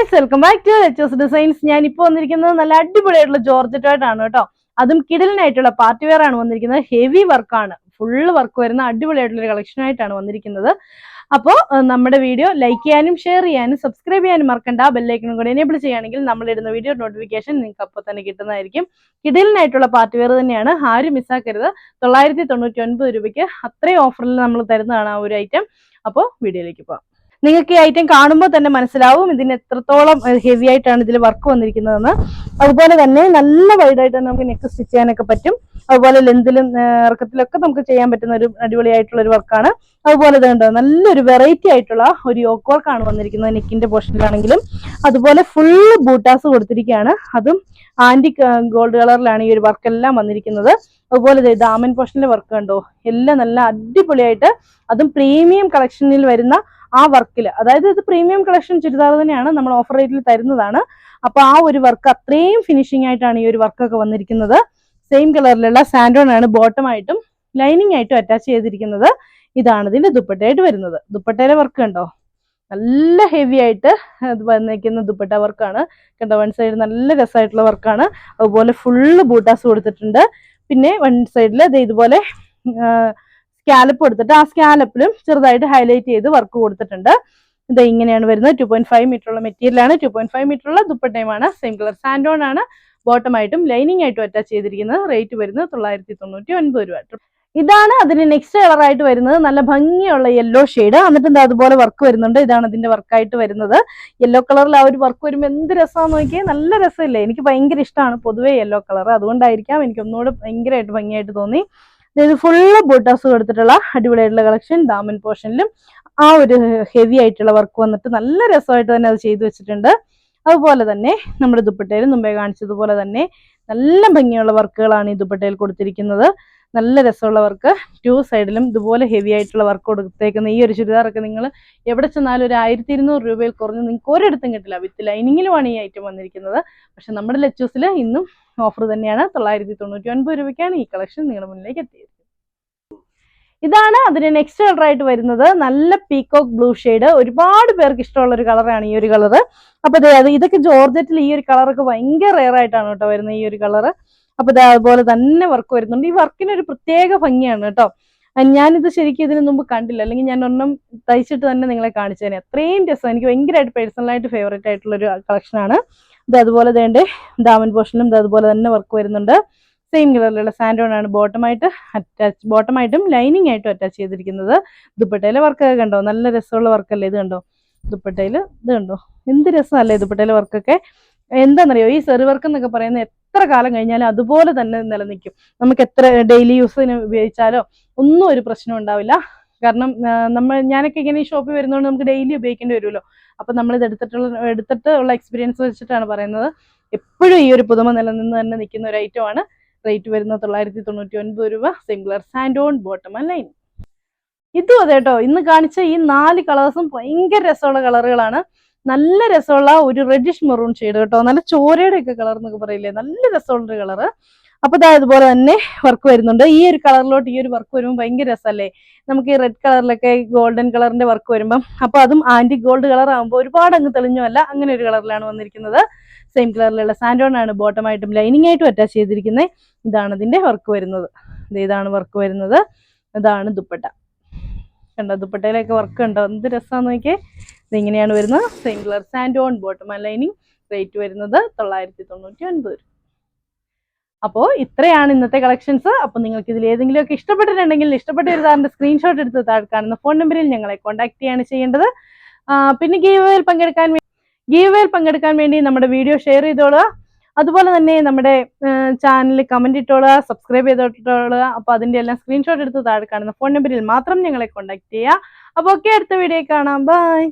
Guys, welcome back to ലെച്ചേഴ്സ് designs. ഞാൻ ഇപ്പോൾ വന്നിരിക്കുന്നത് നല്ല അടിപൊളിയായിട്ടുള്ള ജോർജറ്റ് ആയിട്ടാണ് കേട്ടോ. അതും കിടലിനായിട്ടുള്ള പാർട്ടി വെയർ ആണ് വന്നിരിക്കുന്നത്. ഹെവി വർക്കാണ്, ഫുള്ള് വർക്ക് വരുന്ന അടിപൊളിയായിട്ടുള്ള കളക്ഷൻ ആയിട്ടാണ് വന്നിരിക്കുന്നത്. അപ്പോൾ നമ്മുടെ വീഡിയോ ലൈക്ക് ചെയ്യാനും ഷെയർ ചെയ്യാനും സബ്സ്ക്രൈബ് ചെയ്യാനും മറക്കണ്ട. ബെല്ലൈക്കനും കൂടെ എനേബിൾ ചെയ്യുകയാണെങ്കിൽ നമ്മളിടുന്ന വീഡിയോ നോട്ടിഫിക്കേഷൻ നിങ്ങൾക്ക് അപ്പോൾ തന്നെ കിട്ടുന്നതായിരിക്കും. കിടലിനായിട്ടുള്ള പാർട്ടി വെയർ തന്നെയാണ്, ആരും മിസ്സാക്കരുത്. 999 രൂപയ്ക്ക് അത്രയും ഓഫറിൽ നമ്മൾ തരുന്നതാണ് ആ ഒരു ഐറ്റം. അപ്പോൾ വീഡിയോയിലേക്ക് പോകാം. നിങ്ങൾക്ക് ഈ ഐറ്റം കാണുമ്പോൾ തന്നെ മനസ്സിലാവും ഇതിന് എത്രത്തോളം ഹെവി ആയിട്ടാണ് ഇതിൽ വർക്ക് വന്നിരിക്കുന്നതെന്ന്. അതുപോലെ തന്നെ നല്ല വൈഡായിട്ട് നമുക്ക് നെക്ക് സ്റ്റിച്ച് ചെയ്യാനൊക്കെ പറ്റും. അതുപോലെ ലെന്തിലും ഇറക്കത്തിലൊക്കെ നമുക്ക് ചെയ്യാൻ പറ്റുന്ന ഒരു അടിപൊളിയായിട്ടുള്ള ഒരു വർക്കാണ്. അതുപോലെ തന്നെ നല്ലൊരു വെറൈറ്റി ആയിട്ടുള്ള ഒരു യോക്ക് വർക്കാണ് വന്നിരിക്കുന്നത് നെക്കിന്റെ പോർഷനിലാണെങ്കിലും. അതുപോലെ ഫുള്ള് ബൂട്ടാസ് കൊടുത്തിരിക്കുകയാണ്, അതും ആന്റിക് ഗോൾഡ് കളറിലാണ് ഈ ഒരു വർക്കെല്ലാം വന്നിരിക്കുന്നത്. അതുപോലെ ദാമൻ പോർഷനിലെ വർക്ക് കണ്ടോ, എല്ലാം നല്ല അടിപൊളിയായിട്ട്, അതും പ്രീമിയം കളക്ഷനിൽ വരുന്ന ആ വർക്കിൽ, അതായത് ഇത് പ്രീമിയം കളക്ഷൻ ചുരിദാർ തന്നെയാണ്, നമ്മൾ ഓഫർ റേറ്റിൽ തരുന്നതാണ്. അപ്പൊ ആ ഒരു വർക്ക് അത്രയും ഫിനിഷിംഗ് ആയിട്ടാണ് ഈ ഒരു വർക്കൊക്കെ വന്നിരിക്കുന്നത്. സെയിം കളറിലുള്ള സാൻഡോൺ ആണ് ബോട്ടം ആയിട്ടും ലൈനിങ് ആയിട്ടും അറ്റാച്ച് ചെയ്തിരിക്കുന്നത്. ഇതാണ് ഇതിന്റെ ദുപ്പട്ടയായിട്ട് വരുന്നത്. ദുപ്പട്ടയിലെ വർക്ക് കണ്ടോ, നല്ല ഹെവി ആയിട്ട് വന്നിരിക്കുന്ന ദുപ്പട്ട വർക്കാണ് കണ്ടോ. വൺ സൈഡ് നല്ല രസമായിട്ടുള്ള വർക്കാണ്. അതുപോലെ ഫുള്ള് ബൂട്ടാസ് കൊടുത്തിട്ടുണ്ട്. പിന്നെ വൺ സൈഡിൽ ഇതുപോലെ സ്കാലപ്പ് കൊടുത്തിട്ട് ആ സ്കാലപ്പിലും ചെറുതായിട്ട് ഹൈലൈറ്റ് ചെയ്ത് വർക്ക് കൊടുത്തിട്ടുണ്ട്. ഇത് ഇങ്ങനെയാണ് വരുന്നത്. 2.5 മീറ്റർ ഉള്ള മെറ്റീരിയലാണ്, 2.5 മീറ്റർ ഉള്ള ദുപ്പട്ടയുമാണ്. സെയിം കളർ സാൻഡോൺ ആണ് ബോട്ടമായിട്ടും ലൈനിങ് ആയിട്ടും അറ്റാച്ച് ചെയ്തിരിക്കുന്നത്. റേറ്റ് വരുന്നത് 999 രൂപ. ഇതാണ് അതിന് നെക്സ്റ്റ് കളറായിട്ട് വരുന്നത്. നല്ല ഭംഗിയുള്ള യെല്ലോ ഷെയ്ഡ്, എന്നിട്ട് എന്താ അതുപോലെ വർക്ക് വരുന്നുണ്ട്. ഇതാണ് ഇതിന്റെ വർക്കായിട്ട് വരുന്നത്. യെല്ലോ കളറിൽ ആ ഒരു വർക്ക് വരുമ്പോൾ എന്ത് രസമാണെന്ന് നോക്കിയാൽ, നല്ല രസമില്ലേ. എനിക്ക് ഭയങ്കര ഇഷ്ടമാണ് പൊതുവേ യെല്ലോ കളർ, അതുകൊണ്ടായിരിക്കാം എനിക്ക് ഒന്നുകൂടെ ഭയങ്കരമായിട്ട് ഭംഗിയായിട്ട് തോന്നി. ഇത് ഫുള്ള് ബൂട്ടാസ് കൊടുത്തിട്ടുള്ള അടിപൊളിയായിട്ടുള്ള കളക്ഷൻ. ദാമൻ പോർഷനിലും ആ ഒരു ഹെവി ആയിട്ടുള്ള വർക്ക് വന്നിട്ട് നല്ല രസമായിട്ട് തന്നെ അത് ചെയ്തു വെച്ചിട്ടുണ്ട്. അതുപോലെ തന്നെ നമ്മുടെ ദുപ്പട്ടയിൽ മുമ്പേ കാണിച്ചതുപോലെ തന്നെ നല്ല ഭംഗിയുള്ള വർക്കുകളാണ് ഈ ദുപ്പട്ടയിൽ കൊടുത്തിരിക്കുന്നത്. നല്ല രസമുള്ള വർക്ക്, 2 സൈഡിലും ഇതുപോലെ ഹെവി ആയിട്ടുള്ള വർക്ക് കൊടുത്തേക്കുന്ന ഈ ഒരു ചുരിദാറൊക്കെ നിങ്ങൾ എവിടെ ചെന്നാലും ഒരു 1200 രൂപയിൽ കുറഞ്ഞ് നിങ്ങൾക്ക് ഒരിടത്തും കിട്ടില്ല. വിത്ത് ലൈനിങ്ങിലുമാണ് ഈ ഐറ്റം വന്നിരിക്കുന്നത്. പക്ഷെ നമ്മുടെ ലെച്ചൂസിൽ ഇന്നും ഓഫർ തന്നെയാണ്. 999 രൂപയ്ക്കാണ് ഈ കളക്ഷൻ നിങ്ങളുടെ മുന്നിലേക്ക് എത്തിയത്. ഇതാണ് അതിന് നെക്സ്റ്റ് കളറായിട്ട് വരുന്നത്. നല്ല പീകോക്ക് ബ്ലൂ ഷെയ്ഡ്, ഒരുപാട് പേർക്ക് ഇഷ്ടമുള്ള ഒരു കളറാണ് ഈ ഒരു കളറ്. അപ്പൊ ഇതൊക്കെ ജോർജറ്റിൽ ഈ ഒരു കളറൊക്കെ ഭയങ്കര റെയർ ആയിട്ടാണ് കേട്ടോ വരുന്നത് ഈ ഒരു കളറ്. അപ്പൊ അതുപോലെ തന്നെ വർക്ക് വരുന്നുണ്ട്. ഈ വർക്കിന് ഒരു പ്രത്യേക ഭംഗിയാണ് കേട്ടോ. ഞാനിത് ശരിക്കും ഇതിനു മുമ്പ് കണ്ടില്ല, അല്ലെങ്കിൽ ഞാൻ ഒന്നും തയ്ച്ചിട്ട് തന്നെ നിങ്ങളെ കാണിച്ചു തന്നെ. അത്രയും രസം, എനിക്ക് ഭയങ്കരമായിട്ട് പേഴ്സണലായിട്ട് ഫേവറേറ്റ് ആയിട്ടുള്ള ഒരു കളക്ഷനാണ് ഇത്. അതുപോലെ തന്നെ ദാമൻ പോർഷനിലും അതുപോലെ തന്നെ വർക്ക് വരുന്നുണ്ട്. സെയിം കളറിലുള്ള സാൻഡോൺ ആണ് ബോട്ടമായിട്ടും ലൈനിങ് ആയിട്ടും അറ്റാച്ച് ചെയ്തിരിക്കുന്നത്. ദുപ്പട്ടയിലെ വർക്കൊക്കെ കണ്ടോ, നല്ല രസമുള്ള വർക്കല്ലേ ഇത് കണ്ടോ. ദുപ്പട്ടയിൽ ഇത് കണ്ടോ, എന്ത് രസമല്ലേ ദുപ്പട്ടയിലെ വർക്കൊക്കെ. എന്താണെന്നറിയോ, ഈ സെറി വർക്ക് എന്നൊക്കെ പറയുന്നത് എത്ര കാലം കഴിഞ്ഞാലും അതുപോലെ തന്നെ നിലനിൽക്കും. നമുക്ക് എത്ര ഡെയിലി യൂസിന് ഉപയോഗിച്ചാലോ ഒന്നും ഒരു പ്രശ്നം ഉണ്ടാവില്ല. കാരണം ഞാനൊക്കെ ഇങ്ങനെ ഈ ഷോപ്പിൽ വരുന്നതുകൊണ്ട് നമുക്ക് ഡെയിലി ഉപയോഗിക്കേണ്ടി വരുമല്ലോ. അപ്പൊ നമ്മളിത് എടുത്തിട്ടുള്ള എക്സ്പീരിയൻസ് വെച്ചിട്ടാണ് പറയുന്നത്. എപ്പോഴും ഈ ഒരു പുതുമ നിലനിന്ന് തന്നെ നിൽക്കുന്ന ഒരു ഐറ്റമാണ്. റേറ്റ് വരുന്നത് 999 രൂപ. സെയിം കളർ സാൻഡോൺ ബോട്ടം ആൻഡ് ലൈൻ. ഇതും അതെ കേട്ടോ, ഇന്ന് കാണിച്ച ഈ 4 കളേഴ്സും ഭയങ്കര രസമുള്ള കളറുകളാണ്. നല്ല രസമുള്ള ഒരു റെഡിഷ് മെറൂൺ ഷെയ്ഡ് കേട്ടോ, നല്ല ചോരയുടെ ഒക്കെ കളർ എന്നൊക്കെ പറയില്ലേ, നല്ല രസമുള്ളൊരു കളറ്. അപ്പൊ അതുപോലെ തന്നെ വർക്ക് വരുന്നുണ്ട്. ഈ ഒരു കളറിലോട്ട് ഈ ഒരു വർക്ക് വരുമ്പോൾ ഭയങ്കര രസമല്ലേ. നമുക്ക് ഈ റെഡ് കളറിലൊക്കെ ഗോൾഡൻ കളറിന്റെ വർക്ക് വരുമ്പം, അപ്പൊ അതും ആന്റിക് ഗോൾഡ് കളർ ആകുമ്പോൾ ഒരുപാട് അങ്ങ് തെളിഞ്ഞുമല്ല, അങ്ങനെ ഒരു കളറിലാണ് വന്നിരിക്കുന്നത്. സെയിം കളറിലുള്ള സാൻഡോൺ ആണ് ബോട്ടമായിട്ടും ലൈനിങ് ആയിട്ടും അറ്റാച്ച് ചെയ്തിരിക്കുന്നത്. ഇതാണ് ഇതിന്റെ വർക്ക് വരുന്നത്. ഇതാണ് വർക്ക് വരുന്നത്. ഇതാണ് ദുപ്പട്ട കണ്ടോ, ദുപ്പട്ടയിലൊക്കെ വർക്ക് ഉണ്ടോ, എന്ത് രസമാണെന്ന് നോക്കിയേ. ഇതിങ്ങനെയാണ് വരുന്നത്. സെയിം കളർ സാൻഡോൺ ബോട്ടം ആൻഡ് ലൈനിങ്. റേറ്റ് വരുന്നത് 999. അപ്പോൾ ഇത്രയാണ് ഇന്നത്തെ കളക്ഷൻസ്. അപ്പോൾ നിങ്ങൾക്ക് ഇതിൽ ഏതെങ്കിലുമൊക്കെ ഇഷ്ടപ്പെട്ടിട്ടുണ്ടെങ്കിൽ ഇഷ്ടപ്പെട്ട ഒരു സാറിന്റെ സ്ക്രീൻഷോട്ട് എടുത്ത് താഴെ കാണുന്ന ഫോൺ നമ്പറിൽ ഞങ്ങളെ കോൺടാക്ട് ചെയ്യാണ് ചെയ്യേണ്ടത്. പിന്നെ ഗീവ്വേയിൽ പങ്കെടുക്കാൻ വേണ്ടി നമ്മുടെ വീഡിയോ ഷെയർ ചെയ്തോളുക. അതുപോലെ തന്നെ നമ്മുടെ ചാനലിൽ കമന്റ് ഇട്ടോളുക, സബ്സ്ക്രൈബ് ചെയ്തോളുക. അപ്പോൾ അതിന്റെ എല്ലാം സ്ക്രീൻഷോട്ട് എടുത്ത് താഴെ കാണുന്ന ഫോൺ നമ്പറിൽ മാത്രം ഞങ്ങളെ കോൺടാക്ട് ചെയ്യുക. അപ്പോൾ ഓക്കെ, അടുത്ത വീഡിയോ കാണാം. ബൈ.